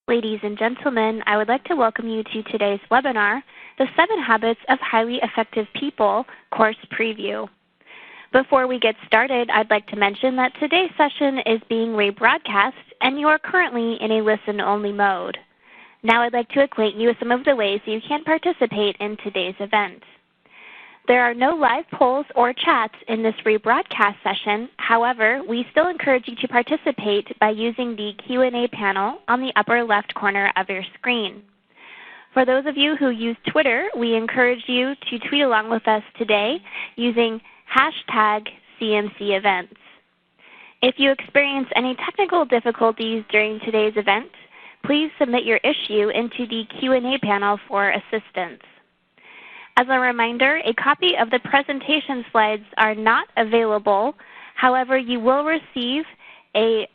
Ladies and gentlemen, I would like to welcome you to today's webinar, The 7 Habits of Highly Effective People Course Preview. Before we get started, I'd like to mention that today's session is being rebroadcast and you are currently in a listen-only mode. Now I'd like to acquaint you with some of the ways you can participate in today's event. There are no live polls or chats in this rebroadcast session. However, we still encourage you to participate by using the Q&A panel on the upper left corner of your screen. For those of you who use Twitter, we encourage you to tweet along with us today using hashtag CMC events. If you experience any technical difficulties during today's event, please submit your issue into the Q&A panel for assistance. As a reminder, a copy of the presentation slides are not available. However, you will receive a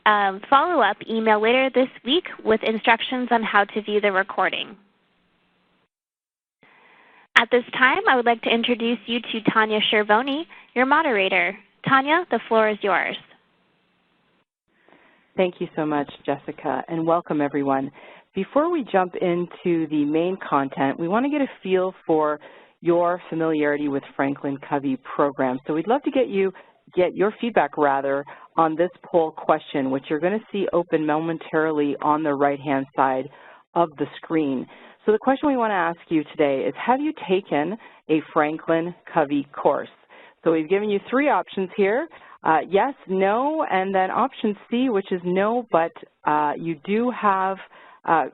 follow-up email later this week with instructions on how to view the recording. At this time, I would like to introduce you to Tanya Shervoni, your moderator. Tanya, the floor is yours. Thank you so much, Jessica, and welcome everyone. Before we jump into the main content, we want to get a feel for your familiarity with Franklin Covey program. So we'd love to get your feedback on this poll question, which you're going to see open momentarily on the right-hand side of the screen. So the question we want to ask you today is, have you taken a Franklin Covey course? So we've given you 3 options here, yes, no, and then option C, which is no, but you do have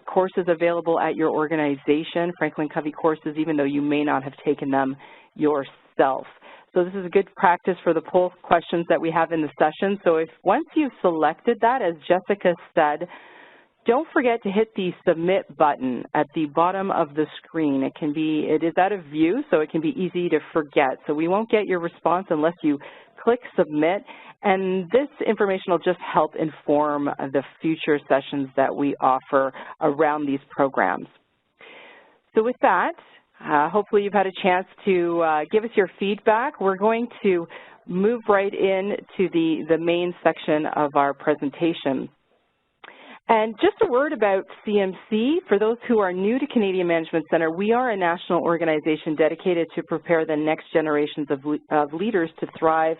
courses available at your organization, Franklin Covey courses, even though you may not have taken them yourself. So this is a good practice for the poll questions that we have in the session. So if once you've selected that, as Jessica said, don't forget to hit the submit button at the bottom of the screen. It is out of view, so it can be easy to forget. So we won't get your response unless you click submit, and this information will just help inform the future sessions that we offer around these programs. So with that, hopefully you've had a chance to give us your feedback. We're going to move right into the main section of our presentation. And just a word about CMC. For those who are new to Canadian Management Centre, we are a national organization dedicated to prepare the next generations of leaders to thrive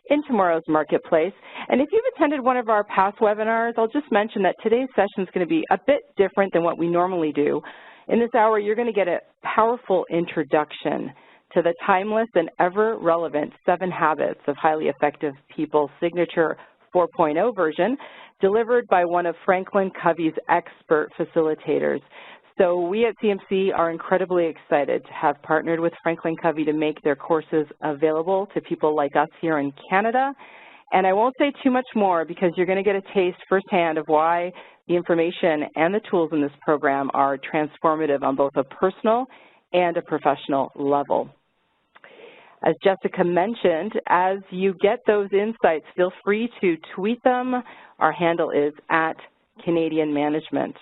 in tomorrow's marketplace. And if you've attended one of our past webinars, I'll just mention that today's session is going to be a bit different than what we normally do. In this hour, you're going to get a powerful introduction to the timeless and ever-relevant 7 Habits of Highly Effective People signature 4.0 version, delivered by one of Franklin Covey's expert facilitators. So we at CMC are incredibly excited to have partnered with Franklin Covey to make their courses available to people like us here in Canada. And I won't say too much more because you're going to get a taste firsthand of why the information and the tools in this program are transformative on both a personal and a professional level. As Jessica mentioned, as you get those insights, feel free to tweet them. Our handle is @CanadianManagement.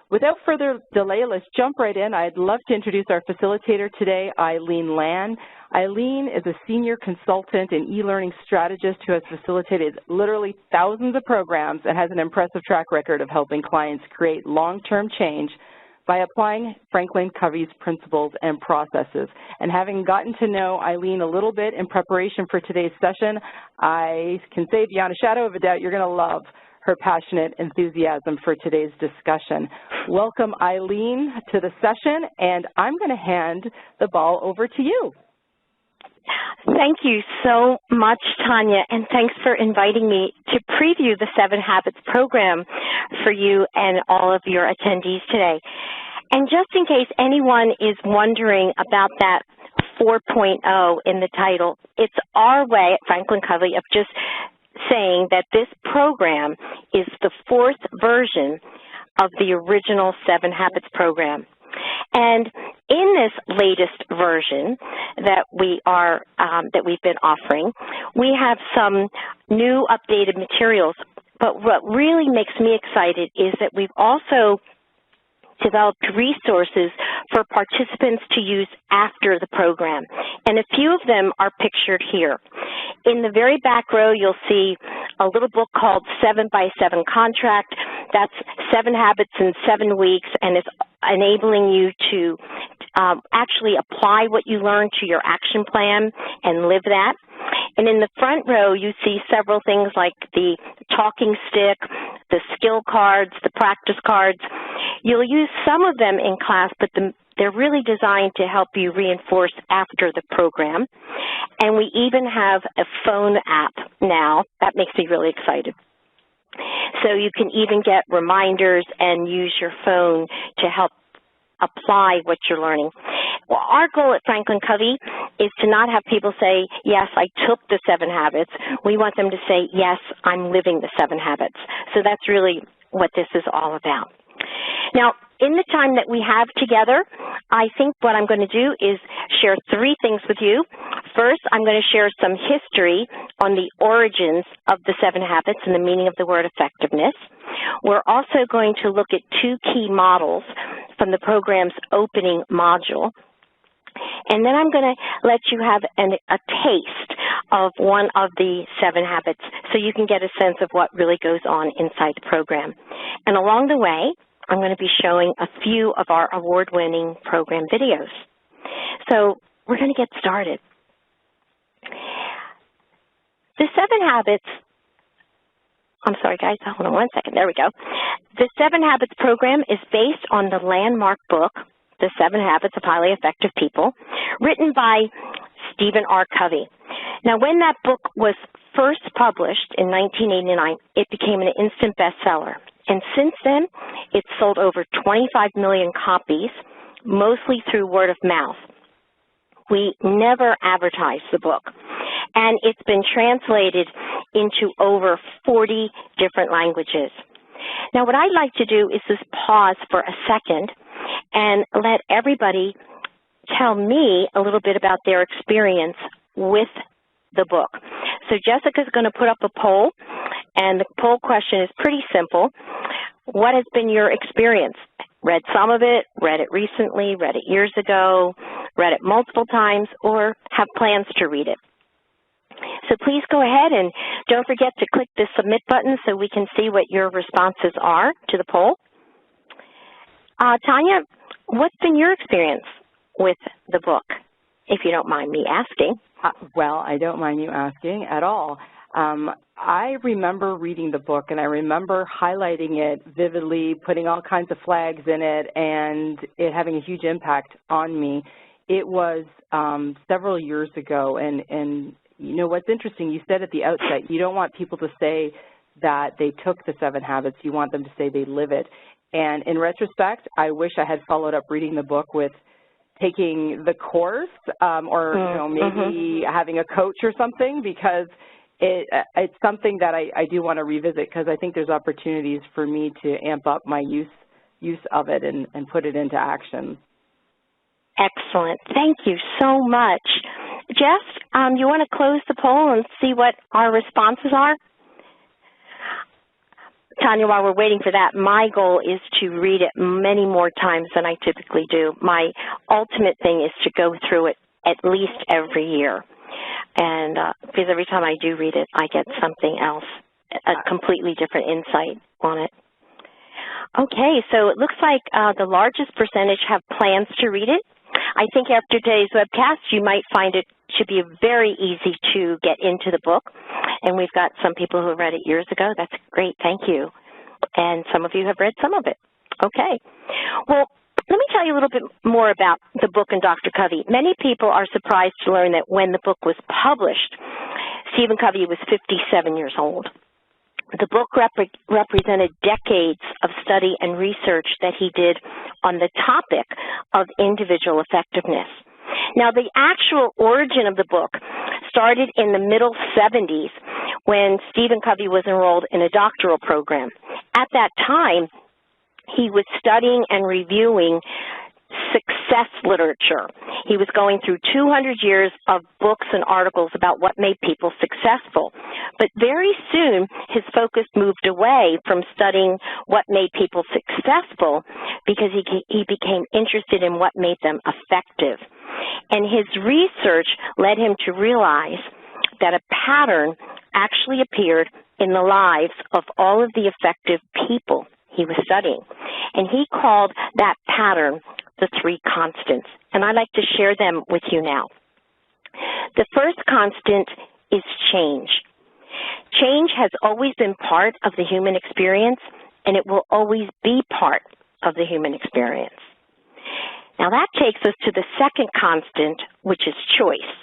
Without further delay, let's jump right in. I'd love to introduce our facilitator today, Eileen Lan. Eileen is a senior consultant and e-learning strategist who has facilitated literally thousands of programs and has an impressive track record of helping clients create long-term change by applying Franklin Covey's principles and processes. And having gotten to know Eileen a little bit in preparation for today's session, I can say beyond a shadow of a doubt, you're going to love her passionate enthusiasm for today's discussion. Welcome, Eileen, to the session, and I'm going to hand the ball over to you. Thank you so much, Tanya, and thanks for inviting me to preview the 7 Habits program for you and all of your attendees today. And just in case anyone is wondering about that 4.0 in the title, it's our way at Franklin Covey of just saying that this program is the 4th version of the original 7 Habits program. And in this latest version that we've been offering, we have some new updated materials. But what really makes me excited is that we've also developed resources for participants to use after the program, and a few of them are pictured here. In the very back row, you'll see a little book called 7 by 7 Contract. That's 7 habits in 7 weeks, and it's enabling you to actually apply what you learned to your action plan and live that. And in the front row, you see several things like the talking stick, the skill cards, the practice cards. You'll use some of them in class, but they're really designed to help you reinforce after the program. And we even have a phone app now. That makes me really excited. So you can even get reminders and use your phone to help apply what you're learning. Well, our goal at Franklin Covey is to not have people say, yes, I took the 7 habits. We want them to say, yes, I'm living the 7 habits. So that's really what this is all about. Now, in the time that we have together, I think what I'm going to do is share 3 things with you. First, I'm going to share some history on the origins of the 7 habits and the meaning of the word effectiveness. We're also going to look at 2 key models from the program's opening module. And then I'm going to let you have a taste of one of the 7 habits so you can get a sense of what really goes on inside the program. And along the way, I'm going to be showing a few of our award-winning program videos. So we're going to get started. The 7 habits, I'm sorry guys, hold on one second, there we go. The 7 Habits program is based on the landmark book, The 7 Habits of Highly Effective People, written by Stephen R. Covey. Now, when that book was first published in 1989, it became an instant bestseller. And since then, it's sold over 25 million copies, mostly through word of mouth. We never advertised the book, and it's been translated into over 40 different languages. Now, what I'd like to do is just pause for a second and let everybody tell me a little bit about their experience with the book. So Jessica's going to put up a poll, and the poll question is pretty simple. What has been your experience? Read some of it, read it recently, read it years ago, read it multiple times, or have plans to read it? So please go ahead and don't forget to click the submit button so we can see what your responses are to the poll. Tanya, what's been your experience with the book, if you don't mind me asking? Well, I don't mind you asking at all. I remember reading the book, and I remember highlighting it vividly, putting all kinds of flags in it, and it having a huge impact on me. It was several years ago, and you know what's interesting, you said at the outset, you don't want people to say that they took the 7 habits, you want them to say they live it. And in retrospect, I wish I had followed up reading the book with taking the course or you know, maybe having a coach or something, because it's something that I do want to revisit, because I think there's opportunities for me to amp up my use of it and put it into action. Excellent. Thank you so much. Jess, you want to close the poll and see what our responses are? Tanya, while we're waiting for that, my goal is to read it many more times than I typically do. My ultimate thing is to go through it at least every year. And because every time I do read it, I get something else, a completely different insight on it. Okay, so it looks like the largest percentage have plans to read it. I think after today's webcast, you might find it to be very easy to get into the book. And we've got some people who have read it years ago. That's great. Thank you. And some of you have read some of it. Okay. Well, let me tell you a little bit more about the book and Dr. Covey. Many people are surprised to learn that when the book was published, Stephen Covey was 57 years old. The book represented decades of study and research that he did on the topic of individual effectiveness. Now, the actual origin of the book started in the middle 70s when Stephen Covey was enrolled in a doctoral program. At that time, he was studying and reviewing success success literature. He was going through 200 years of books and articles about what made people successful. But very soon, his focus moved away from studying what made people successful because he became interested in what made them effective. And his research led him to realize that a pattern actually appeared in the lives of all of the effective people he was studying. And he called that pattern the 3 constants. And I'd like to share them with you now. The first constant is change. Change has always been part of the human experience, and it will always be part of the human experience. Now that takes us to the second constant, which is choice.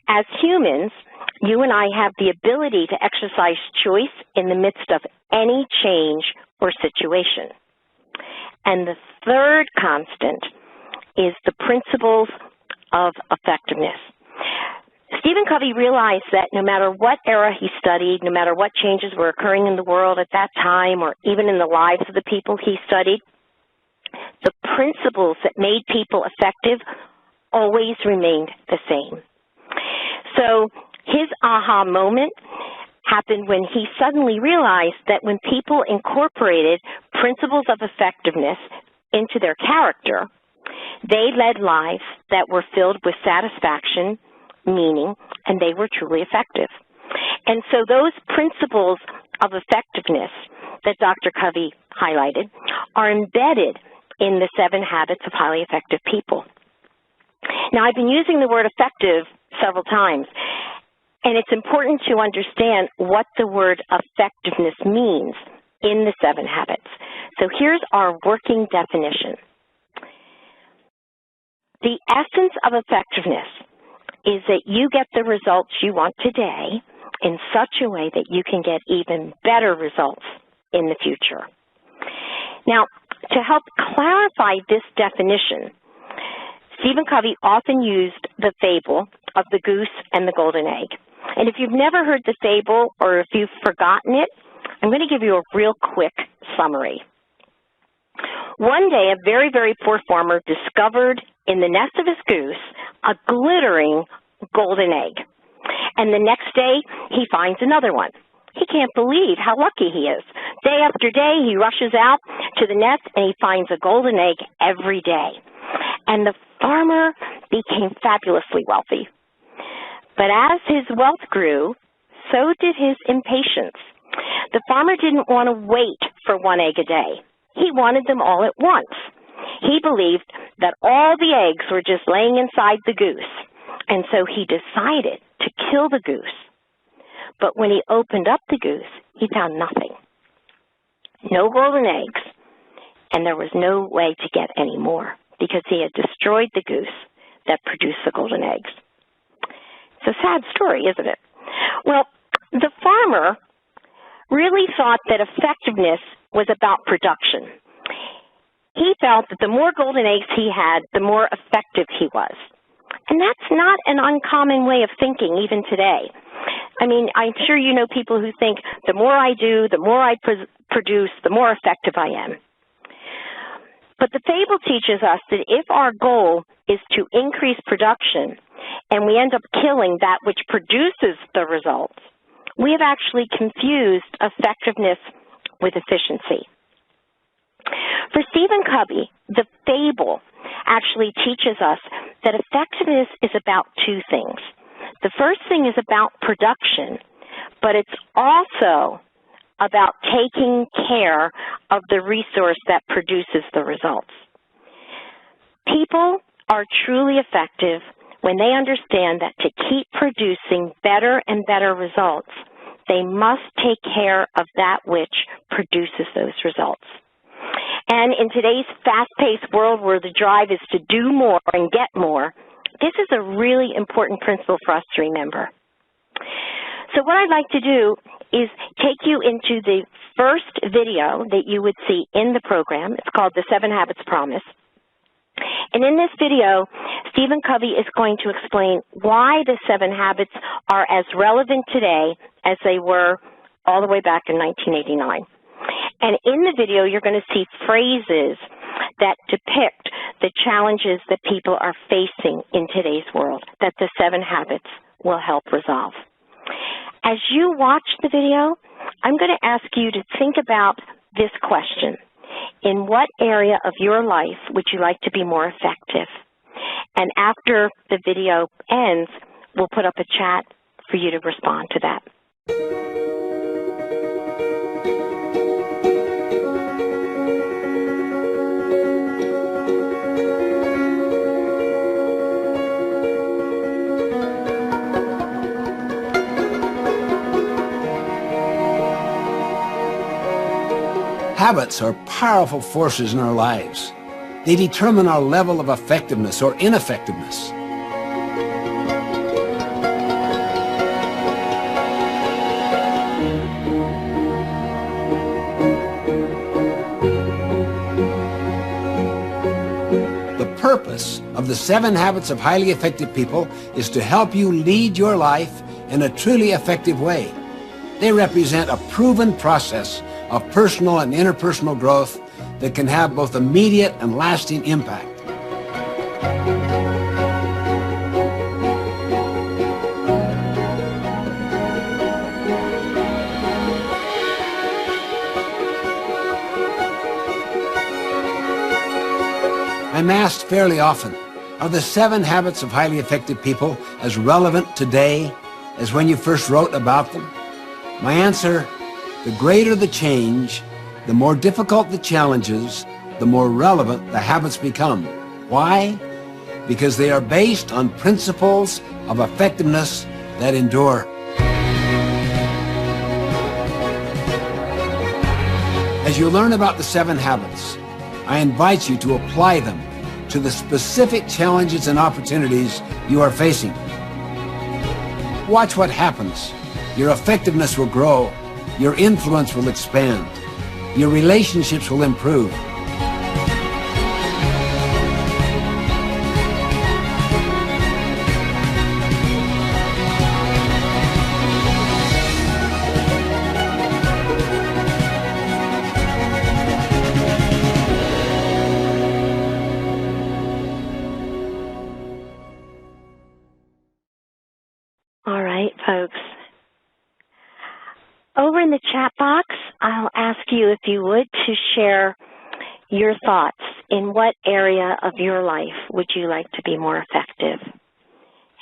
As humans, you and I have the ability to exercise choice in the midst of any change or situation. And the third constant is the principles of effectiveness. Stephen Covey realized that no matter what era he studied, no matter what changes were occurring in the world at that time or even in the lives of the people he studied, the principles that made people effective always remained the same. So his aha moment happened when he suddenly realized that when people incorporated principles of effectiveness into their character, they led lives that were filled with satisfaction, meaning, and they were truly effective. And so those principles of effectiveness that Dr. Covey highlighted are embedded in the 7 habits of highly effective people. Now, I've been using the word effective several times, and it's important to understand what the word effectiveness means in the 7 habits. So here's our working definition. The essence of effectiveness is that you get the results you want today in such a way that you can get even better results in the future. Now, to help clarify this definition, Stephen Covey often used the fable of the goose and the golden egg. And if you've never heard the fable or if you've forgotten it, I'm going to give you a real quick summary. One day, a very, very poor farmer discovered in the nest of his goose a glittering golden egg. And the next day, he finds another one. He can't believe how lucky he is. Day after day, he rushes out to the nest and he finds a golden egg every day. And the farmer became fabulously wealthy. But as his wealth grew, so did his impatience. The farmer didn't want to wait for 1 egg a day. He wanted them all at once. He believed that all the eggs were just laying inside the goose, and so he decided to kill the goose. But when he opened up the goose, he found nothing. No golden eggs, and there was no way to get any more because he had destroyed the goose that produced the golden eggs. It's a sad story, isn't it? Well, the farmer really thought that effectiveness was about production. He felt that the more golden eggs he had, the more effective he was. And that's not an uncommon way of thinking even today. I mean, I'm sure you know people who think the more I do, the more I produce, the more effective I am. But the fable teaches us that if our goal is to increase production and we end up killing that which produces the results, we have actually confused effectiveness with efficiency. For Stephen Covey, the fable actually teaches us that effectiveness is about 2 things. The first thing is about production, but it's also about taking care of the resource that produces the results. People are truly effective when they understand that to keep producing better and better results, they must take care of that which produces those results. And in today's fast-paced world where the drive is to do more and get more, this is a really important principle for us to remember. So what I'd like to do is take you into the first video that you would see in the program. It's called The 7 Habits Promise. And in this video, Stephen Covey is going to explain why the 7 habits are as relevant today as they were all the way back in 1989. And in the video, you're going to see phrases that depict the challenges that people are facing in today's world that the 7 habits will help resolve. As you watch the video, I'm going to ask you to think about this question. In what area of your life would you like to be more effective? And after the video ends, we'll put up a chat for you to respond to that. Habits are powerful forces in our lives. They determine our level of effectiveness or ineffectiveness. The purpose of the 7 Habits of Highly Effective People is to help you lead your life in a truly effective way. They represent a proven process of personal and interpersonal growth that can have both immediate and lasting impact. I'm asked fairly often, are the 7 Habits of Highly Effective People as relevant today as when you first wrote about them? My answer: the greater the change, the more difficult the challenges, the more relevant the habits become. Why? Because they are based on principles of effectiveness that endure. As you learn about the 7 habits, I invite you to apply them to the specific challenges and opportunities you are facing. Watch what happens. Your effectiveness will grow. Your influence will expand. Your relationships will improve. All right, folks. Over in the chat box, I'll ask you, if you would, to share your thoughts. In what area of your life would you like to be more effective?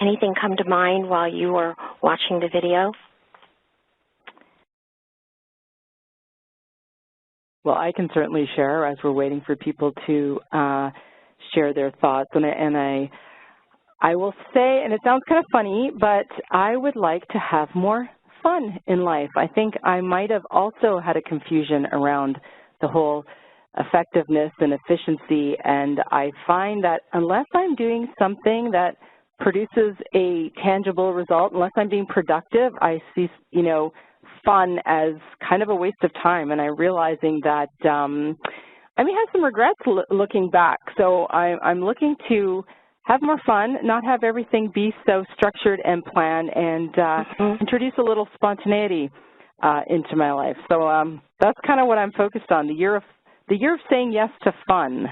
Anything come to mind while you were watching the video? Well, I can certainly share as we're waiting for people to share their thoughts. And I will say, and it sounds kind of funny, but I would like to have more fun in life. I think I might have also had a confusion around the whole effectiveness and efficiency, and I find that unless I'm doing something that produces a tangible result, unless I'm being productive, I see, fun as kind of a waste of time, and I'm realizing that I may have some regrets looking back. So I'm looking to have more fun, not have everything be so structured and planned, and introduce a little spontaneity into my life. So that's kind of what I'm focused on, the year of saying yes to fun.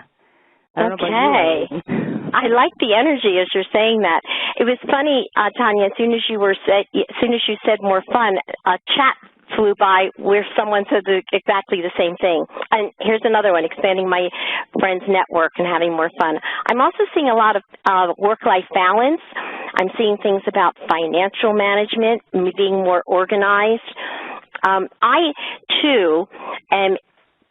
I don't know about you. I like the energy as you're saying that. It was funny, Tanya, as soon as you said more fun, a chat flew by where someone said exactly the same thing. And here's another one, expanding my friends' network and having more fun. I'm also seeing a lot of work-life balance. I'm seeing things about financial management, being more organized. I, too, am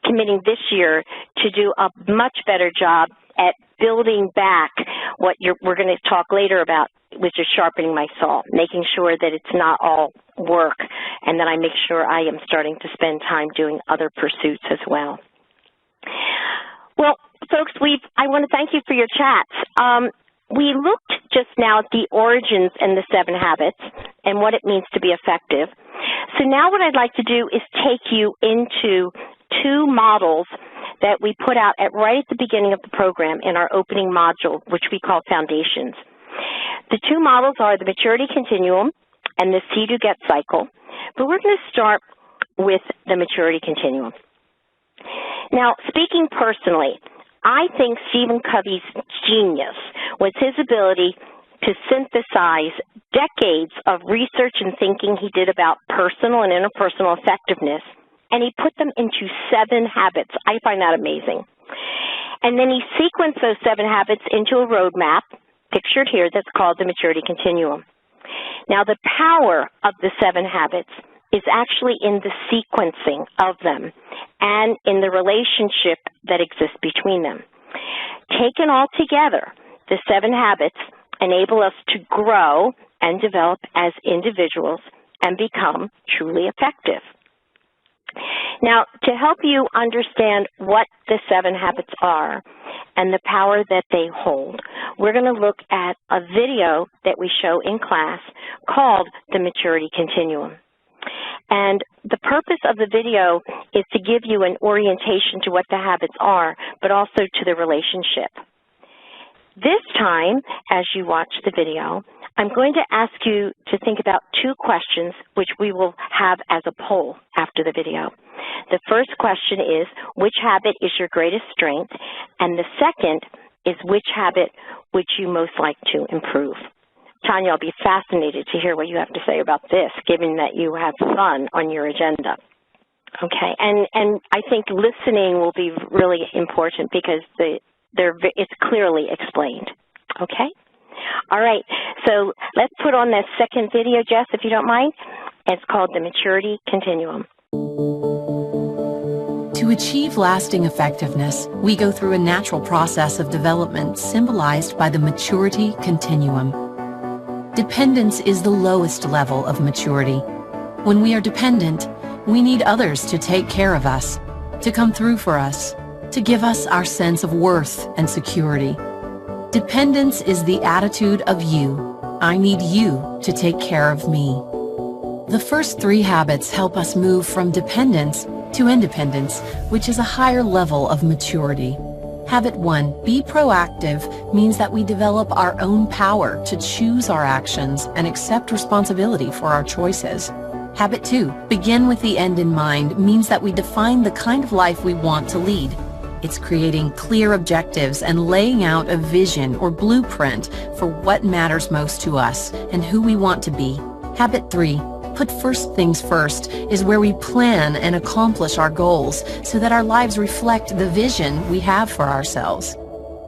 committing this year to do a much better job at building back what we're going to talk later about, which is sharpening my saw, making sure that it's not all work, and that I make sure I am starting to spend time doing other pursuits as well. Well, folks, I want to thank you for your chats. We looked just now at the origins and the 7 habits and what it means to be effective. So now what I'd like to do is take you into 2 models that we put out right at the beginning of the program in our opening module, which we call Foundations. The 2 models are the Maturity Continuum and the See to Get cycle, but we're going to start with the Maturity Continuum. Now, speaking personally, I think Stephen Covey's genius was his ability to synthesize decades of research and thinking he did about personal and interpersonal effectiveness, and he put them into 7 habits. I find that amazing. And then he sequenced those 7 habits into a roadmap, pictured here, that's called the Maturity Continuum. Now, the power of the 7 habits is actually in the sequencing of them and in the relationship that exists between them. Taken all together, the 7 habits enable us to grow and develop as individuals and become truly effective. Now, to help you understand what the 7 habits are and the power that they hold, we're going to look at a video that we show in class called the Maturity Continuum. And the purpose of the video is to give you an orientation to what the habits are, but also to the relationship. This time, as you watch the video, I'm going to ask you to think about 2 questions which we will have as a poll after the video. The first question is, which habit is your greatest strength? And the second is, which habit would you most like to improve? Tanya, I'll be fascinated to hear what you have to say about this, given that you have fun on your agenda. Okay, and I think listening will be really important because it's clearly explained. Okay? All right, so let's put on that second video, Jess, if you don't mind. It's called the Maturity Continuum. To achieve lasting effectiveness, we go through a natural process of development symbolized by the Maturity Continuum. Dependence is the lowest level of maturity. When we are dependent, we need others to take care of us, to come through for us, to give us our sense of worth and security. Dependence is the attitude of you. I need you to take care of me. The first 3 habits help us move from dependence to independence, which is a higher level of maturity. Habit 1, be proactive, means that we develop our own power to choose our actions and accept responsibility for our choices. Habit 2, begin with the end in mind, means that we define the kind of life we want to lead. It's creating clear objectives and laying out a vision or blueprint for what matters most to us and who we want to be. Habit 3, put first things first, is where we plan and accomplish our goals so that our lives reflect the vision we have for ourselves.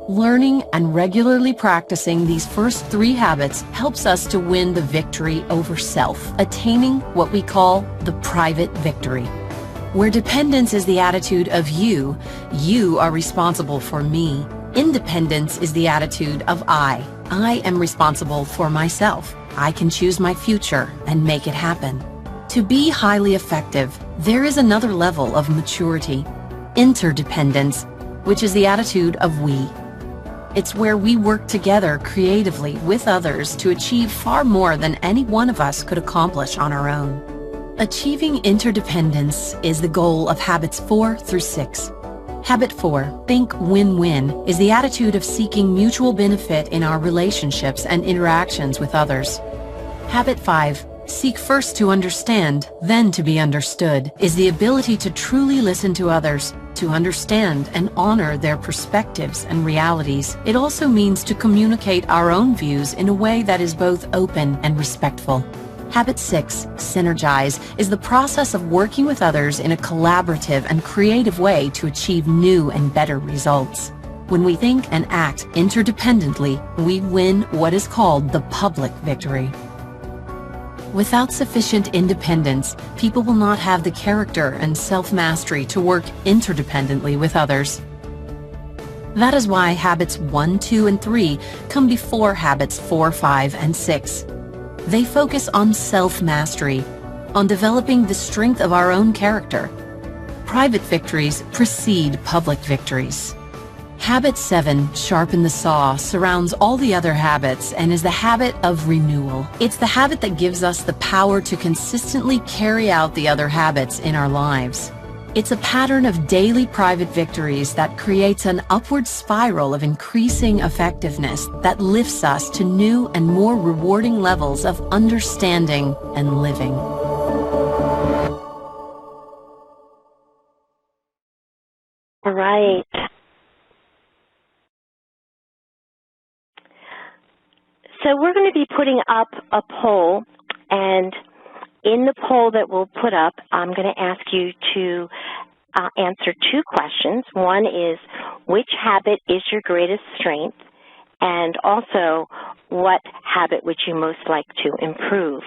Learning and regularly practicing these first 3 habits helps us to win the victory over self, attaining what we call the private victory. Where dependence is the attitude of you are responsible for me. Independence is the attitude of I am responsible for myself. I can choose my future and make it happen. To be highly effective, there is another level of maturity, interdependence, which is the attitude of we. It's where we work together creatively with others to achieve far more than any one of us could accomplish on our own. Achieving interdependence is the goal of habits 4 through 6. Habit 4, think win-win, is the attitude of seeking mutual benefit in our relationships and interactions with others. Habit 5, seek first to understand, then to be understood, is the ability to truly listen to others, to understand and honor their perspectives and realities. It also means to communicate our own views in a way that is both open and respectful. Habit 6, synergize, is the process of working with others in a collaborative and creative way to achieve new and better results. When we think and act interdependently, we win what is called the public victory. Without sufficient independence, people will not have the character and self-mastery to work interdependently with others. That is why habits 1, 2, and 3 come before habits 4, 5, and 6. They focus on self-mastery, on developing the strength of our own character. Private victories precede public victories. Habit 7, sharpen the saw, surrounds all the other habits and is the habit of renewal. It's the habit that gives us the power to consistently carry out the other habits in our lives. It's a pattern of daily private victories that creates an upward spiral of increasing effectiveness that lifts us to new and more rewarding levels of understanding and living. All right. So we're going to be putting up a poll, and in the poll that we'll put up, I'm going to ask you to answer two questions. One is, which habit is your greatest strength? And also, what habit would you most like to improve?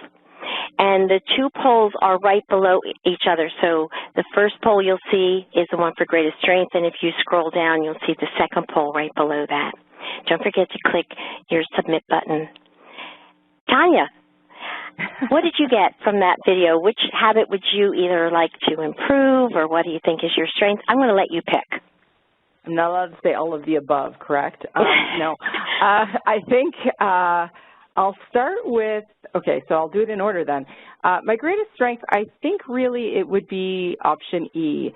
And the two polls are right below each other. So the first poll you'll see is the one for greatest strength, and if you scroll down, you'll see the second poll right below that. Don't forget to click your submit button. Tanya, what did you get from that video? Which habit would you either like to improve, or what do you think is your strength? I'm going to let you pick. I'm not allowed to say all of the above, correct? No. I think I'll start with, okay, so I'll do it in order then. My greatest strength, I think really it would be option E,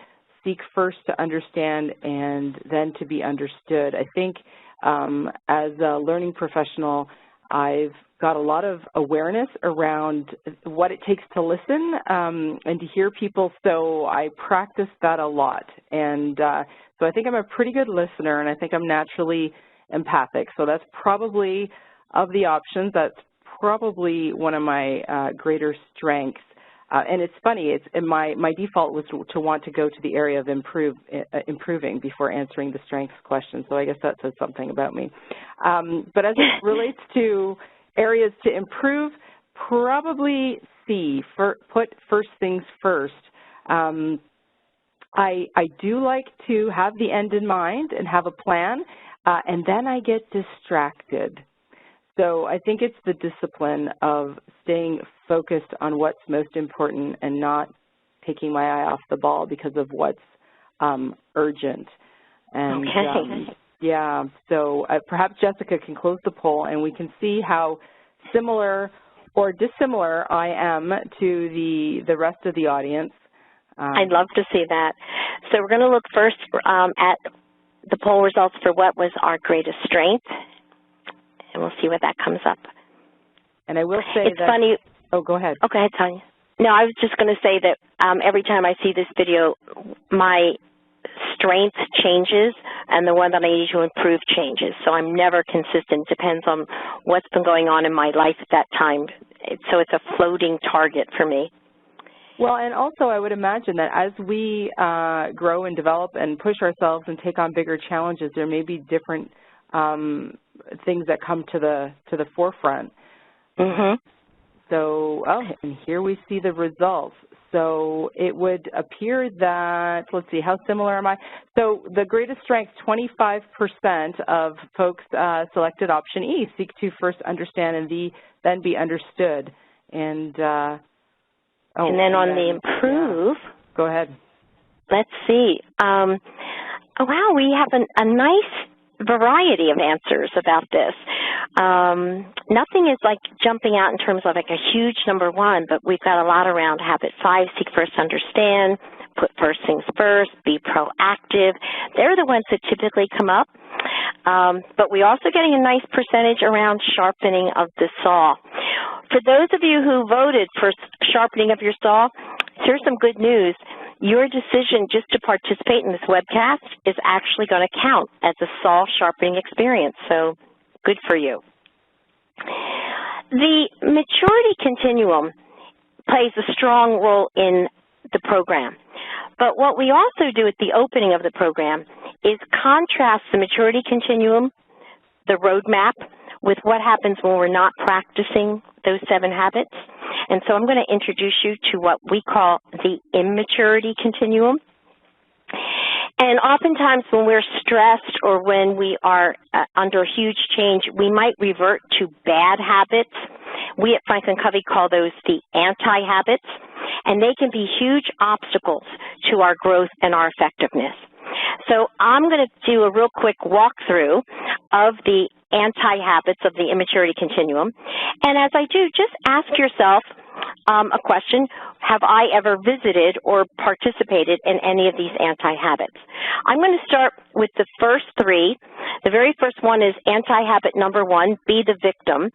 seek first to understand and then to be understood. I think as a learning professional, I've got a lot of awareness around what it takes to listen and to hear people, so I practice that a lot. And so I think I'm a pretty good listener, and I think I'm naturally empathic. So that's probably, of the options, that's probably one of my greater strengths. And it's funny, my default was to want to go to the area of improving before answering the strengths question, so I guess that says something about me. But as it relates to areas to improve, probably C, put first things first. I do like to have the end in mind and have a plan, and then I get distracted. So I think it's the discipline of staying focused on what's most important and not taking my eye off the ball because of what's urgent. And okay. Yeah, so perhaps Jessica can close the poll and we can see how similar or dissimilar I am to the rest of the audience. I'd love to see that. So we're going to look first at the poll results for what was our greatest strength, and we'll see what that comes up. And I will say it's funny. Oh, go ahead. Oh, go ahead, Tanya. No, I was just going to say that every time I see this video, my strength changes, and the one that I need to improve changes. So I'm never consistent. It depends on what's been going on in my life at that time. So it's a floating target for me. Well, and also I would imagine that as we grow and develop and push ourselves and take on bigger challenges, there may be different things that come to the forefront. Mm-hmm. So, and here we see the results. So it would appear that, let's see, how similar am I? So the greatest strength, 25% of folks selected option E, seek to first understand and then be understood. And and then on the improve. Yeah. Go ahead. Let's see. Oh, wow, we have a nice variety of answers about this. Nothing is like jumping out in terms of like a huge number one, but we've got a lot around habit 5, seek first, understand, put first things first, be proactive. They're the ones that typically come up. But we're also getting a nice percentage around sharpening of the saw. For those of you who voted for sharpening of your saw, here's some good news. Your decision just to participate in this webcast is actually going to count as a saw sharpening experience, so good for you. The maturity continuum plays a strong role in the program, but what we also do at the opening of the program is contrast the maturity continuum, the roadmap, with what happens when we're not practicing those 7 habits. And so I'm going to introduce you to what we call the immaturity continuum. And oftentimes when we're stressed or when we are under huge change, we might revert to bad habits. We at Franklin Covey call those the anti-habits, and they can be huge obstacles to our growth and our effectiveness. So I'm going to do a real quick walkthrough of the anti-habits of the immaturity continuum. And as I do, just ask yourself a question: have I ever visited or participated in any of these anti-habits? I'm going to start with the first 3. The very first one is anti-habit number 1, be the victim.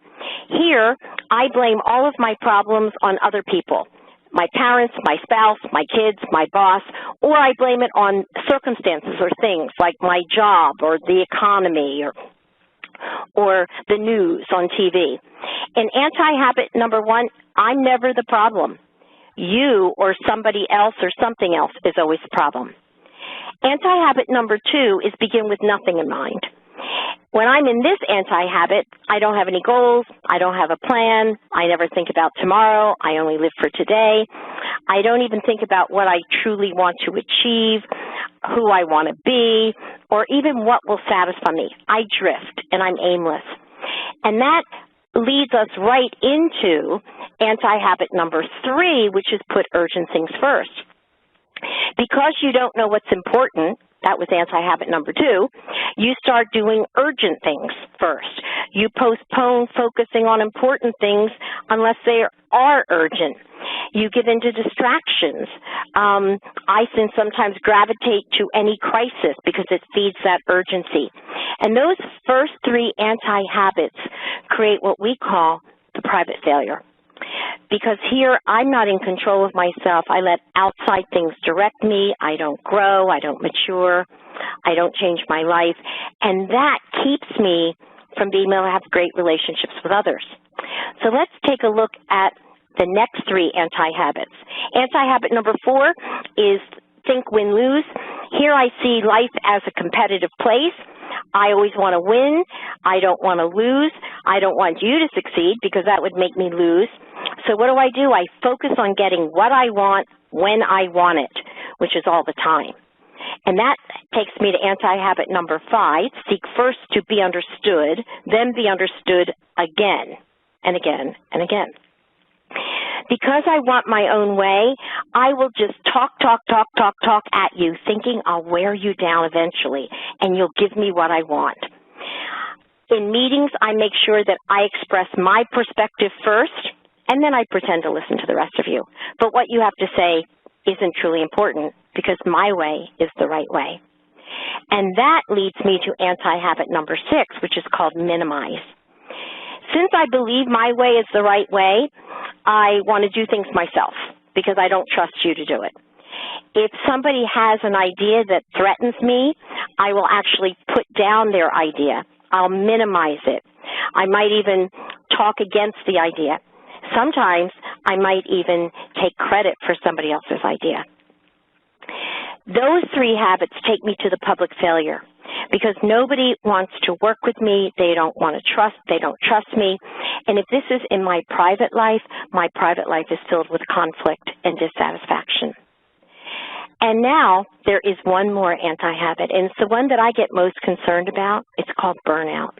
Here, I blame all of my problems on other people. My parents, my spouse, my kids, my boss, or I blame it on circumstances or things like my job or the economy. or the news on TV. In anti-habit number 1, I'm never the problem. You or somebody else or something else is always the problem. Anti-habit number 2 is begin with nothing in mind. When I'm in this anti-habit, I don't have any goals, I don't have a plan, I never think about tomorrow, I only live for today. I don't even think about what I truly want to achieve, who I want to be, or even what will satisfy me. I drift and I'm aimless. And that leads us right into anti-habit number 3, which is put urgent things first. Because you don't know what's important, that was anti-habit number 2, you start doing urgent things first. You postpone focusing on important things unless they are urgent. You get into distractions. I sometimes gravitate to any crisis because it feeds that urgency. And those first 3 anti-habits create what we call the private failure. Because here, I'm not in control of myself. I let outside things direct me. I don't grow. I don't mature. I don't change my life. And that keeps me from being able to have great relationships with others. So let's take a look at the next 3 anti-habits. Anti-habit number 4 is think, win, lose. Here I see life as a competitive place. I always want to win. I don't want to lose. I don't want you to succeed because that would make me lose. So what do? I focus on getting what I want when I want it, which is all the time. And that takes me to anti-habit number 5, seek first to be understood, then be understood again and again and again. Because I want my own way, I will just talk at you, thinking I'll wear you down eventually, and you'll give me what I want. In meetings, I make sure that I express my perspective first, and then I pretend to listen to the rest of you. But what you have to say isn't truly important because my way is the right way. And that leads me to anti-habit number 6, which is called minimize. Since I believe my way is the right way, I want to do things myself because I don't trust you to do it. If somebody has an idea that threatens me, I will actually put down their idea. I'll minimize it. I might even talk against the idea. Sometimes I might even take credit for somebody else's idea. Those 3 habits take me to the public failure because nobody wants to work with me. They don't trust me. And if this is in my private life is filled with conflict and dissatisfaction. And now there is one more anti-habit, and it's the one that I get most concerned about. It's called burnout.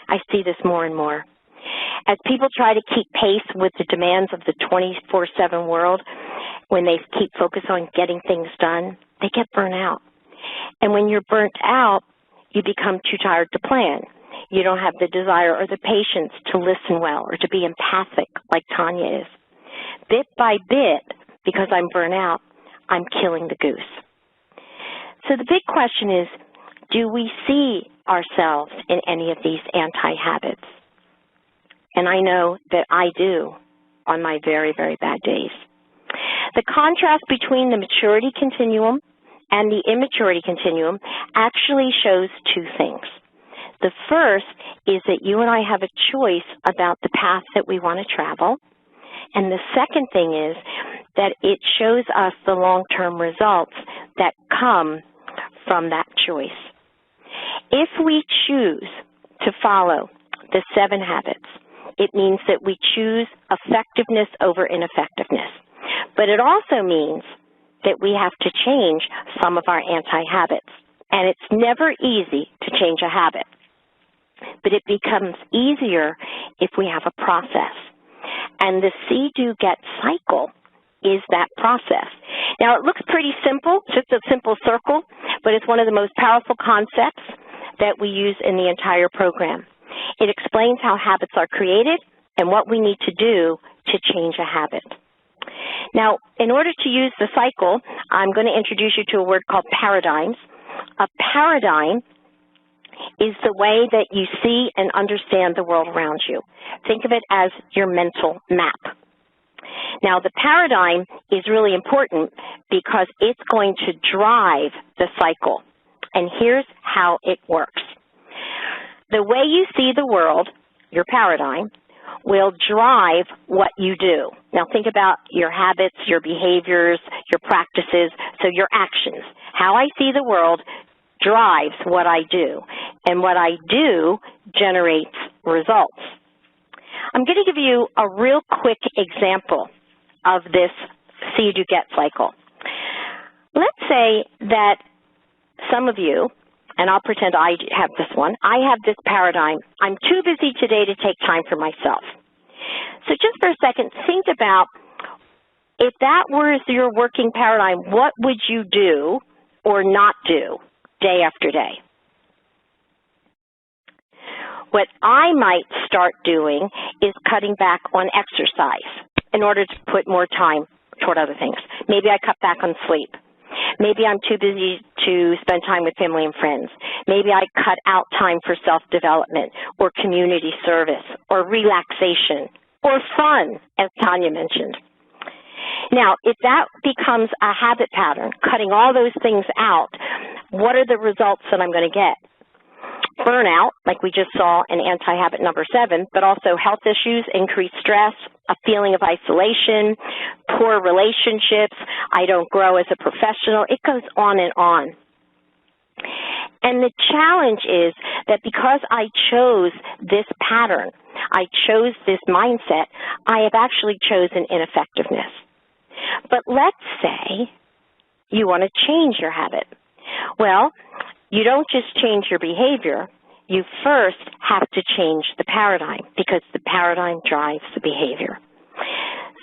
I see this more and more. As people try to keep pace with the demands of the 24/7 world, when they keep focused on getting things done, they get burnt out. And when you're burnt out, you become too tired to plan. You don't have the desire or the patience to listen well or to be empathic like Tanya is. Bit by bit, because I'm burnt out, I'm killing the goose. So the big question is, do we see ourselves in any of these anti-habits? And I know that I do on my very, very bad days. The contrast between the maturity continuum and the immaturity continuum actually shows 2 things. The first is that you and I have a choice about the path that we want to travel. And the second thing is that it shows us the long-term results that come from that choice. If we choose to follow the 7 habits, it means that we choose effectiveness over ineffectiveness. But it also means that we have to change some of our anti-habits. And it's never easy to change a habit. But it becomes easier if we have a process. And the see-do-get cycle is that process. Now, it looks pretty simple, just a simple circle, but it's one of the most powerful concepts that we use in the entire program. It explains how habits are created and what we need to do to change a habit. Now, in order to use the cycle, I'm going to introduce you to a word called paradigms. A paradigm is the way that you see and understand the world around you. Think of it as your mental map. Now, the paradigm is really important because it's going to drive the cycle. And here's how it works. The way you see the world, your paradigm, will drive what you do. Now think about your habits, your behaviors, your practices, so your actions. How I see the world drives what I do, and what I do generates results. I'm going to give you a real quick example of this see-do-get cycle. Let's say that some of you, and I'll pretend I have this one, I have this paradigm, I'm too busy today to take time for myself. So just for a second, think about if that was your working paradigm, what would you do or not do day after day? What I might start doing is cutting back on exercise in order to put more time toward other things. Maybe I cut back on sleep. Maybe I'm too busy to spend time with family and friends. Maybe I cut out time for self-development or community service or relaxation or fun, as Tanya mentioned. Now, if that becomes a habit pattern, cutting all those things out, what are the results that I'm going to get? Burnout, like we just saw in anti-habit number 7, but also health issues, increased stress, a feeling of isolation, poor relationships, I don't grow as a professional. It goes on and on. And the challenge is that because I chose this pattern, I chose this mindset, I have actually chosen ineffectiveness. But let's say you want to change your habit. Well, you don't just change your behavior, you first have to change the paradigm because the paradigm drives the behavior.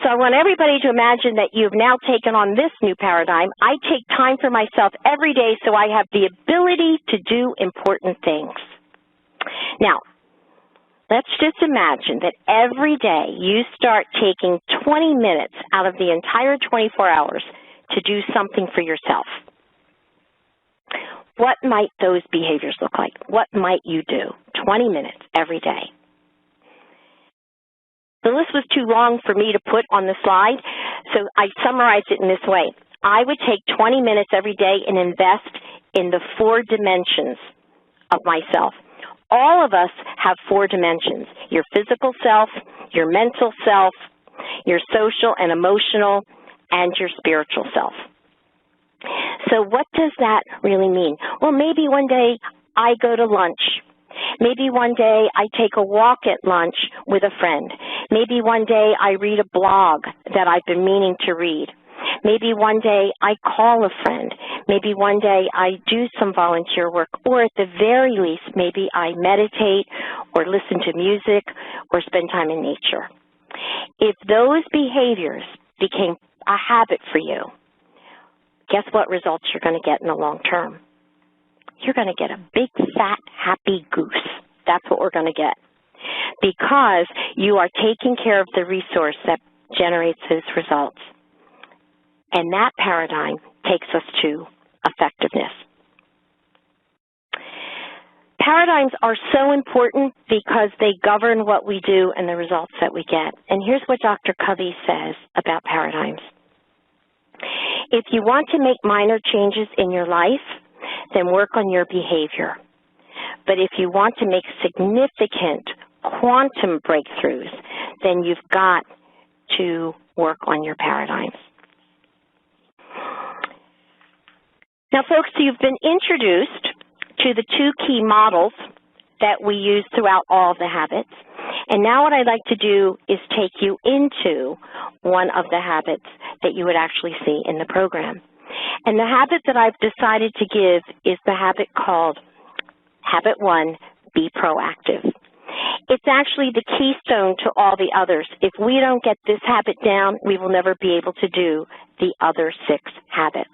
So I want everybody to imagine that you've now taken on this new paradigm. I take time for myself every day so I have the ability to do important things. Now, let's just imagine that every day you start taking 20 minutes out of the entire 24 hours to do something for yourself. What might those behaviors look like? What might you do? 20 minutes every day. The list was too long for me to put on the slide, so I summarized it in this way. I would take 20 minutes every day and invest in the 4 dimensions of myself. All of us have 4 dimensions, your physical self, your mental self, your social and emotional, and your spiritual self. So what does that really mean? Well, maybe one day I go to lunch. Maybe one day I take a walk at lunch with a friend. Maybe one day I read a blog that I've been meaning to read. Maybe one day I call a friend. Maybe one day I do some volunteer work, or at the very least, maybe I meditate or listen to music or spend time in nature. If those behaviors became a habit for you, guess what results you're going to get in the long term? You're going to get a big, fat, happy goose. That's what we're going to get, because you are taking care of the resource that generates those results. And that paradigm takes us to effectiveness. Paradigms are so important because they govern what we do and the results that we get. And here's what Dr. Covey says about paradigms. If you want to make minor changes in your life, then work on your behavior. But if you want to make significant quantum breakthroughs, then you've got to work on your paradigms. Now, folks, you've been introduced to the 2 key models that we use throughout all of the habits. And now what I'd like to do is take you into one of the habits that you would actually see in the program. And the habit that I've decided to give is the habit called Habit 1, Be Proactive. It's actually the keystone to all the others. If we don't get this habit down, we will never be able to do the other 6 habits.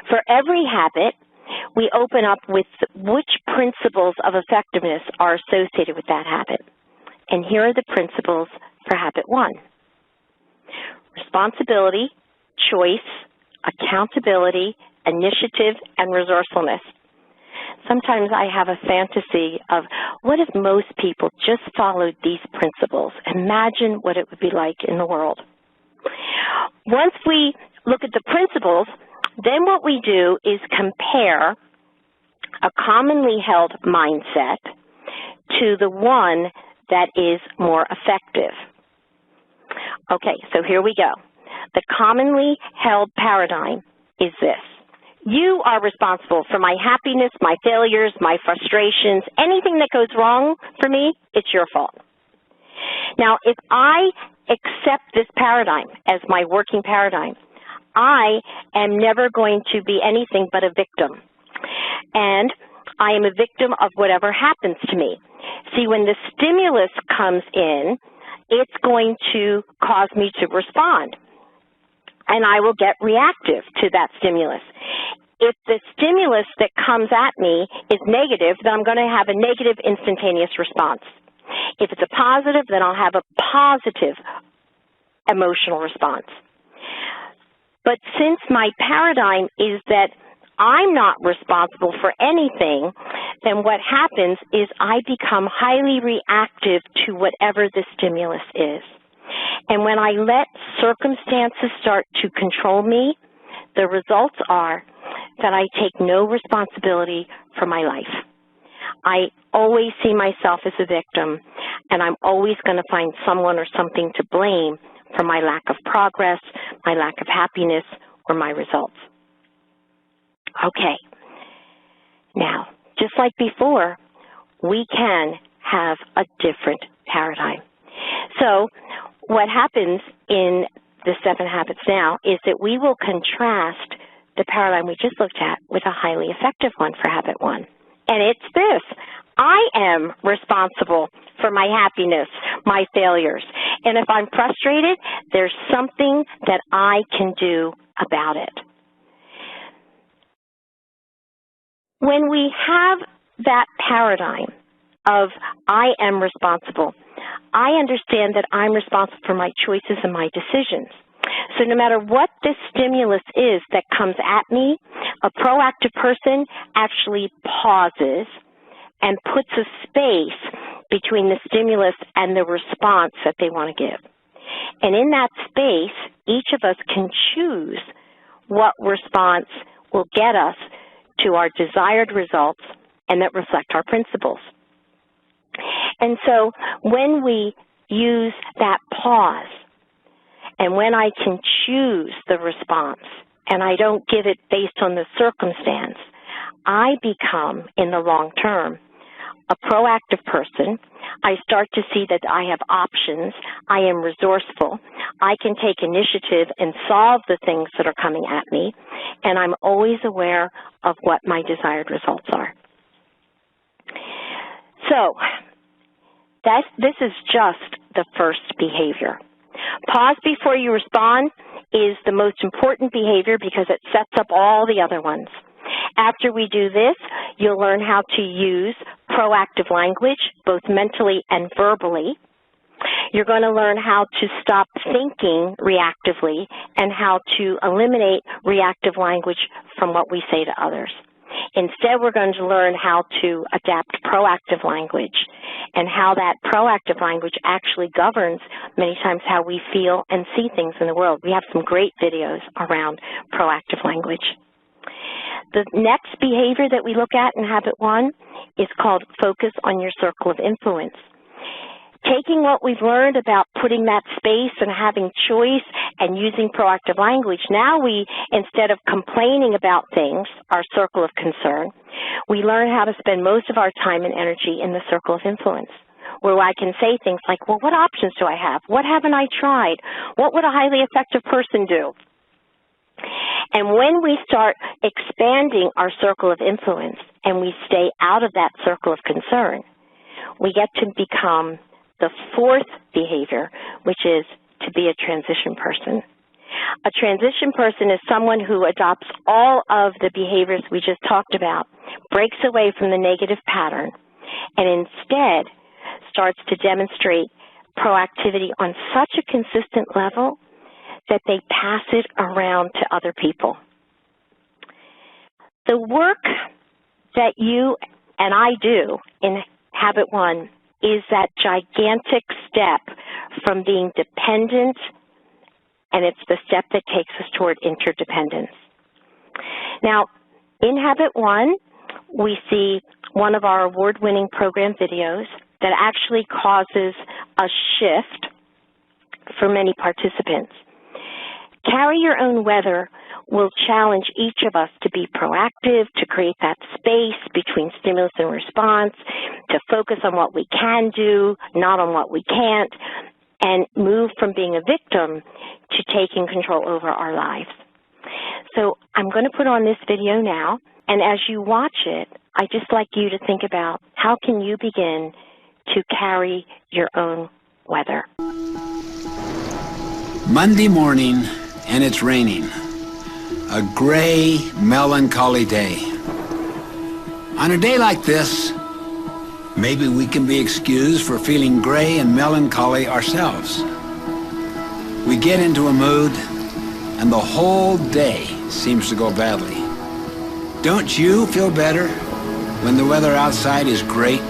For every habit, we open up with which principles of effectiveness are associated with that habit. And here are the principles for Habit 1. Responsibility, choice, accountability, initiative, and resourcefulness. Sometimes I have a fantasy of what if most people just followed these principles? Imagine what it would be like in the world. Once we look at the principles, then what we do is compare a commonly held mindset to the one that is more effective. Okay, so here we go. The commonly held paradigm is this. You are responsible for my happiness, my failures, my frustrations, anything that goes wrong for me, it's your fault. Now, if I accept this paradigm as my working paradigm, I am never going to be anything but a victim. And I am a victim of whatever happens to me. See, when the stimulus comes in, it's going to cause me to respond, and I will get reactive to that stimulus. If the stimulus that comes at me is negative, then I'm going to have a negative instantaneous response. If it's a positive, then I'll have a positive emotional response. But since my paradigm is that I'm not responsible for anything, then what happens is I become highly reactive to whatever the stimulus is. And when I let circumstances start to control me, the results are that I take no responsibility for my life. I always see myself as a victim, and I'm always going to find someone or something to blame for my lack of progress, my lack of happiness, or my results. Okay. Now, just like before, we can have a different paradigm. So what happens in the 7 Habits now is that we will contrast the paradigm we just looked at with a highly effective one for Habit 1. And it's this. I am responsible for my happiness, my failures. And if I'm frustrated, there's something that I can do about it. When we have that paradigm of I am responsible, I understand that I'm responsible for my choices and my decisions. So no matter what the stimulus is that comes at me, a proactive person actually pauses and puts a space between the stimulus and the response that they want to give. And in that space, each of us can choose what response will get us to our desired results and that reflect our principles. And so when we use that pause, and when I can choose the response, and I don't give it based on the circumstance, I become, in the long term, a proactive person. I start to see that I have options. I am resourceful. I can take initiative and solve the things that are coming at me, and I'm always aware of what my desired results are. So this is just the first behavior. Pause before you respond is the most important behavior because it sets up all the other ones. After we do this, you'll learn how to use proactive language, both mentally and verbally. You're going to learn how to stop thinking reactively and how to eliminate reactive language from what we say to others. Instead, we're going to learn how to adapt proactive language and how that proactive language actually governs many times how we feel and see things in the world. We have some great videos around proactive language. The next behavior that we look at in Habit 1 is called focus on your circle of influence. Taking what we've learned about putting that space and having choice and using proactive language, now we, instead of complaining about things, our circle of concern, we learn how to spend most of our time and energy in the circle of influence, where I can say things like, well, what options do I have? What haven't I tried? What would a highly effective person do? And when we start expanding our circle of influence and we stay out of that circle of concern, we get to become the fourth behavior, which is to be a transition person. A transition person is someone who adopts all of the behaviors we just talked about, breaks away from the negative pattern, and instead starts to demonstrate proactivity on such a consistent level that they pass it around to other people. The work that you and I do in Habit 1 is that gigantic step from being dependent, and it's the step that takes us toward interdependence. Now, in Habit 1, we see one of our award-winning program videos that actually causes a shift for many participants. Carry Your Own Weather will challenge each of us to be proactive, to create that space between stimulus and response, to focus on what we can do, not on what we can't, and move from being a victim to taking control over our lives. So I'm going to put on this video now, and as you watch it, I'd just like you to think about how can you begin to carry your own weather. Monday morning, and it's raining. A gray, melancholy day. On a day like this, maybe we can be excused for feeling gray and melancholy ourselves. We get into a mood, and the whole day seems to go badly. Don't you feel better when the weather outside is great?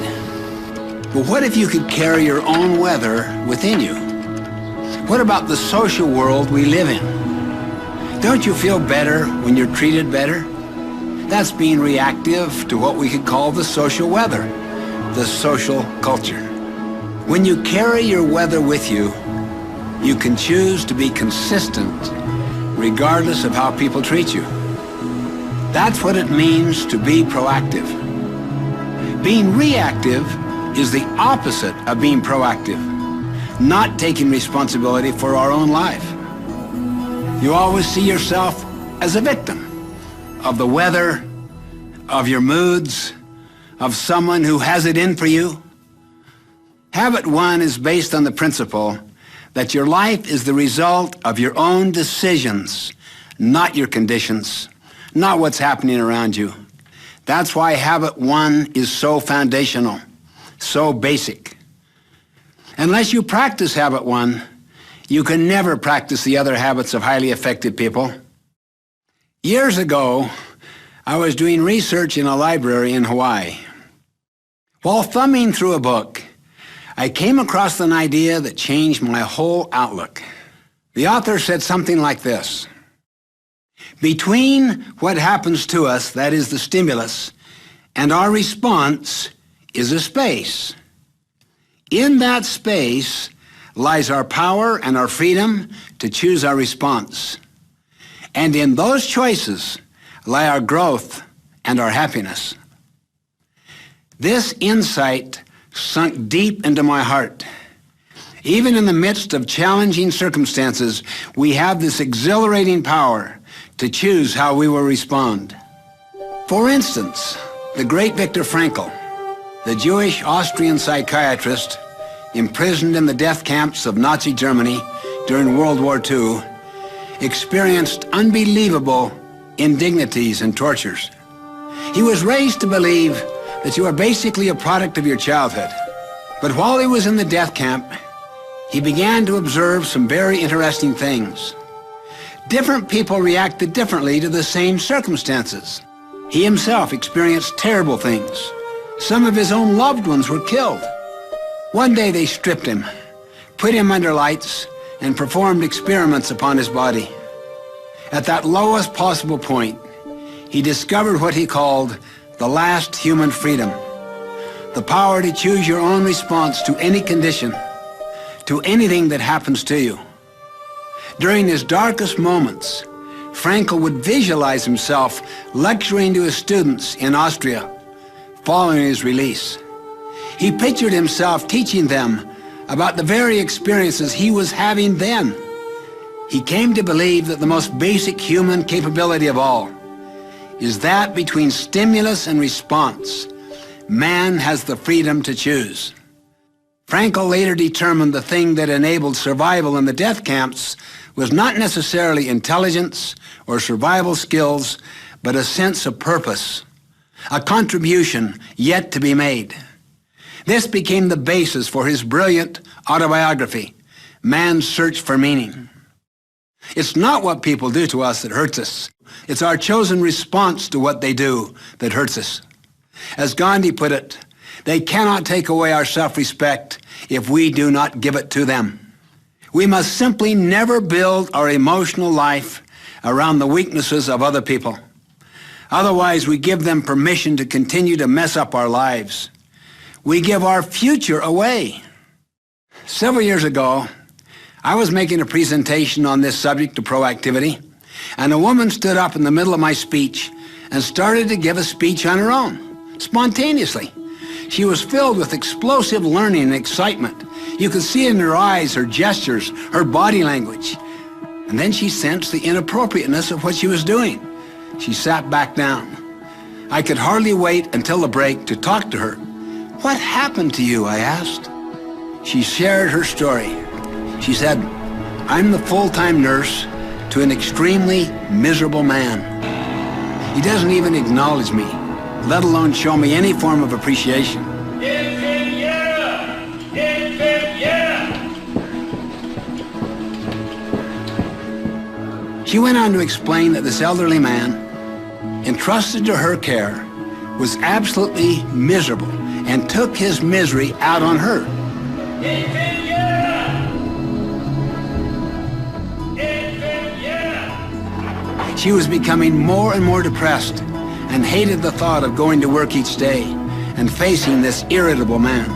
But what if you could carry your own weather within you? What about the social world we live in? Don't you feel better when you're treated better? That's being reactive to what we could call the social weather, the social culture. When you carry your weather with you, you can choose to be consistent regardless of how people treat you. That's what it means to be proactive. Being reactive is the opposite of being proactive, not taking responsibility for our own life. You always see yourself as a victim of the weather, of your moods, of someone who has it in for you. Habit 1 is based on the principle that your life is the result of your own decisions, not your conditions, not what's happening around you. That's why Habit 1 is so foundational, so basic. Unless you practice Habit 1, you can never practice the other habits of highly effective people. Years ago, I was doing research in a library in Hawaii. While thumbing through a book, I came across an idea that changed my whole outlook. The author said something like this: between what happens to us, that is the stimulus, and our response is a space. In that space lies our power and our freedom to choose our response. And in those choices lie our growth and our happiness. This insight sunk deep into my heart. Even in the midst of challenging circumstances, we have this exhilarating power to choose how we will respond. For instance, the great Viktor Frankl, the Jewish Austrian psychiatrist imprisoned in the death camps of Nazi Germany during World War II, experienced unbelievable indignities and tortures. He was raised to believe that you are basically a product of your childhood. But while he was in the death camp, he began to observe some very interesting things. Different people reacted differently to the same circumstances. He himself experienced terrible things. Some of his own loved ones were killed. One day they stripped him, put him under lights, and performed experiments upon his body. At that lowest possible point, he discovered what he called the last human freedom, the power to choose your own response to any condition, to anything that happens to you. During his darkest moments, Frankl would visualize himself lecturing to his students in Austria following his release. He pictured himself teaching them about the very experiences he was having then. He came to believe that the most basic human capability of all is that between stimulus and response, man has the freedom to choose. Frankl later determined the thing that enabled survival in the death camps was not necessarily intelligence or survival skills, but a sense of purpose, a contribution yet to be made. This became the basis for his brilliant autobiography, Man's Search for Meaning. It's not what people do to us that hurts us. It's our chosen response to what they do that hurts us. As Gandhi put it, they cannot take away our self-respect if we do not give it to them. We must simply never build our emotional life around the weaknesses of other people. Otherwise, we give them permission to continue to mess up our lives. We give our future away. Several years ago, I was making a presentation on this subject of proactivity, and a woman stood up in the middle of my speech and started to give a speech on her own, spontaneously. She was filled with explosive learning and excitement. You could see in her eyes, her gestures, her body language. And then she sensed the inappropriateness of what she was doing. She sat back down. I could hardly wait until the break to talk to her. "What happened to you?" I asked. She shared her story. She said, "I'm the full-time nurse to an extremely miserable man. He doesn't even acknowledge me, let alone show me any form of appreciation." She went on to explain that this elderly man, entrusted to her care, was absolutely miserable and took his misery out on her. She was becoming more and more depressed and hated the thought of going to work each day and facing this irritable man.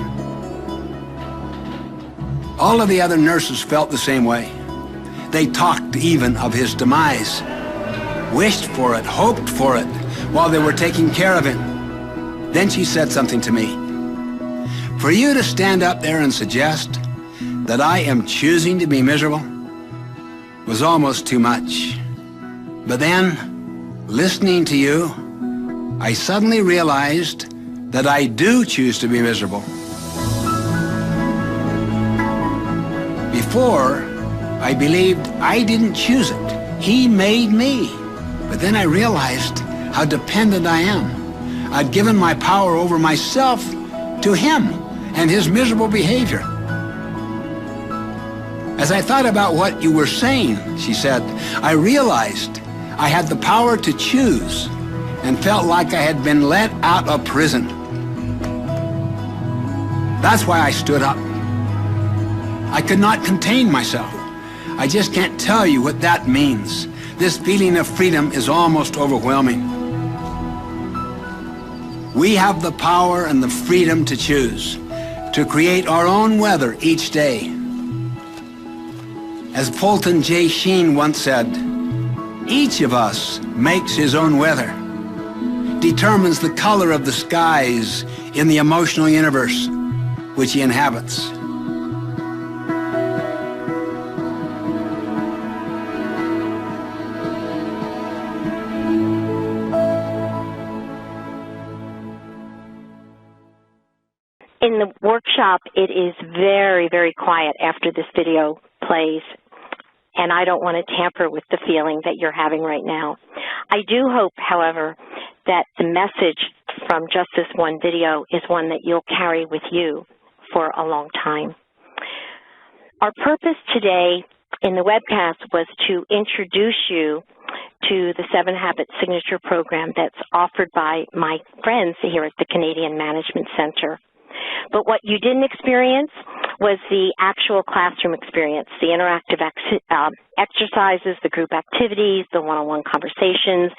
All of the other nurses felt the same way. They talked even of his demise, wished for it, hoped for it, while they were taking care of him. Then she said something to me. "For you to stand up there and suggest that I am choosing to be miserable was almost too much. But then, listening to you, I suddenly realized that I do choose to be miserable. Before, I believed I didn't choose it. He made me. But then I realized how dependent I am. I'd given my power over myself to him and his miserable behavior." "As I thought about what you were saying," she said, "I realized I had the power to choose and felt like I had been let out of prison. That's why I stood up. I could not contain myself. I just can't tell you what that means. This feeling of freedom is almost overwhelming. We have the power and the freedom to choose, to create our own weather each day. As Fulton J. Sheen once said, each of us makes his own weather, determines the color of the skies in the emotional universe which he inhabits." In the workshop, it is very, very quiet after this video plays, and I don't want to tamper with the feeling that you're having right now. I do hope, however, that the message from just this one video is one that you'll carry with you for a long time. Our purpose today in the webcast was to introduce you to the 7 Habits Signature Program that's offered by my friends here at the Canadian Management Center. But what you didn't experience was the actual classroom experience, the interactive exercises, the group activities, the one-on-one conversations,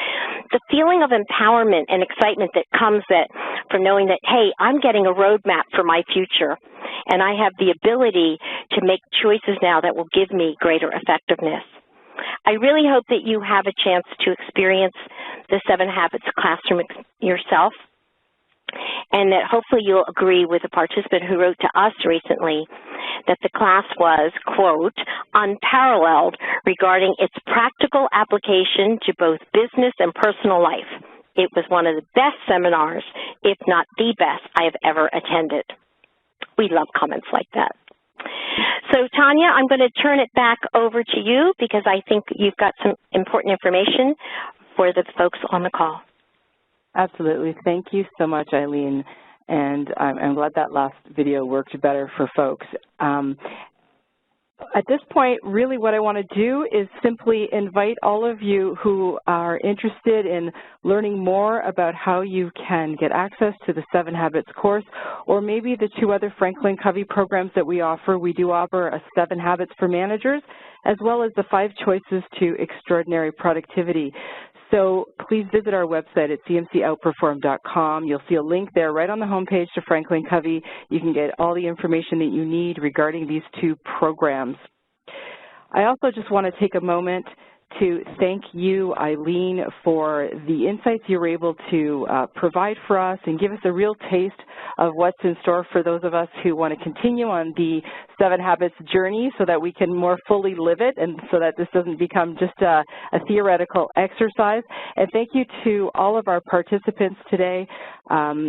the feeling of empowerment and excitement that comes from knowing that, hey, I'm getting a roadmap for my future, and I have the ability to make choices now that will give me greater effectiveness. I really hope that you have a chance to experience the 7 Habits classroom yourself, and that hopefully you'll agree with a participant who wrote to us recently that the class was, quote, unparalleled regarding its practical application to both business and personal life. It was one of the best seminars, if not the best, I have ever attended. We love comments like that. So, Tanya, I'm going to turn it back over to you because I think you've got some important information for the folks on the call. Absolutely. Thank you so much, Eileen. And I'm glad that last video worked better for folks. At this point, really what I want to do is simply invite all of you who are interested in learning more about how you can get access to the 7 Habits course, or maybe the 2 other Franklin Covey programs that we offer. We do offer a 7 Habits for Managers, as well as the 5 Choices to Extraordinary Productivity. So please visit our website at cmcoutperform.com. You'll see a link there right on the homepage to Franklin Covey. You can get all the information that you need regarding these two programs. I also just want to take a moment to thank you, Eileen, for the insights you were able to provide for us and give us a real taste of what's in store for those of us who want to continue on the 7 Habits journey so that we can more fully live it and so that this doesn't become just a theoretical exercise. And thank you to all of our participants today.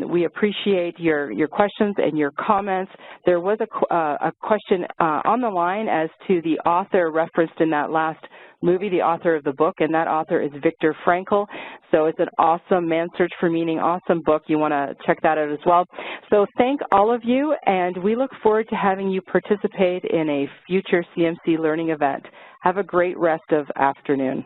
We appreciate your questions and your comments. There was a question on the line as to the author referenced in that last movie, the author of the book, and that author is Viktor Frankl. So it's an awesome Man's Search for Meaning, awesome book. You want to check that out as well. So thank all of you, and we look forward to having you participate in a future CMC learning event. Have a great rest of afternoon.